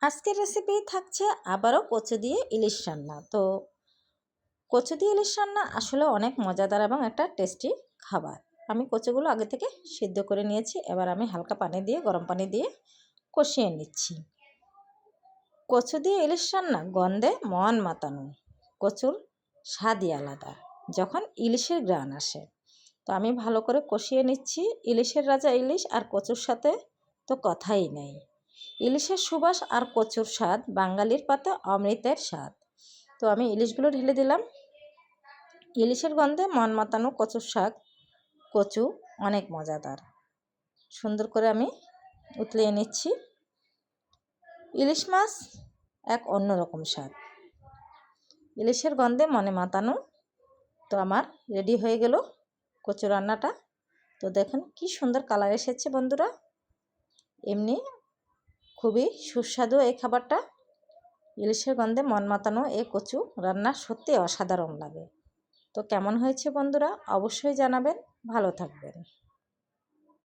আজকের রেসিপি থাকছে আবারও কচু দিয়ে ইলিশ রান্না। তো কচু দিয়ে ইলিশ রান্না আসলে অনেক মজাদার এবং একটা টেস্টি খাবার। আমি কচুগুলো আগে থেকে সিদ্ধ করে নিয়েছি। এবার আমি হালকা পানি দিয়ে গরম পানি দিয়ে কষিয়ে নিচ্ছি। কচু দিয়ে ইলিশ রান্না গন্ধে মন মাতানো। কচুর স্বাদই আলাদা যখন ইলিশের ঘ্রাণ আসে। তো আমি ভালো করে কষিয়ে নিচ্ছি। ইলিশের রাজা ইলিশ আর কচুর সাথে তো কথাই নেই। ইলিশের সুবাস আর কচুর স্বাদ বাঙালির পাতে অমৃতের স্বাদ। তো আমি ইলিশগুলো ঢেলে দিলাম। ইলিশের গন্ধে মন মাতানো কচুর শাক। কচু অনেক মজাদার। সুন্দর করে আমি উতলিয়ে নিচ্ছি। ইলিশ মাছ এক অন্যরকম স্বাদ। ইলিশের গন্ধে মনে মাতানো। তো আমার রেডি হয়ে গেল কচু রান্নাটা। তো দেখুন কি সুন্দর কালার এসেছে বন্ধুরা। এমনি খুবই সুস্বাদু এই খাবারটা। ইলিশের গন্ধে মন মাতানো এই কচু রান্না সত্যি অসাধারণ লাগে। তো কেমন হয়েছে বন্ধুরা অবশ্যই জানাবেন। ভালো থাকবেন।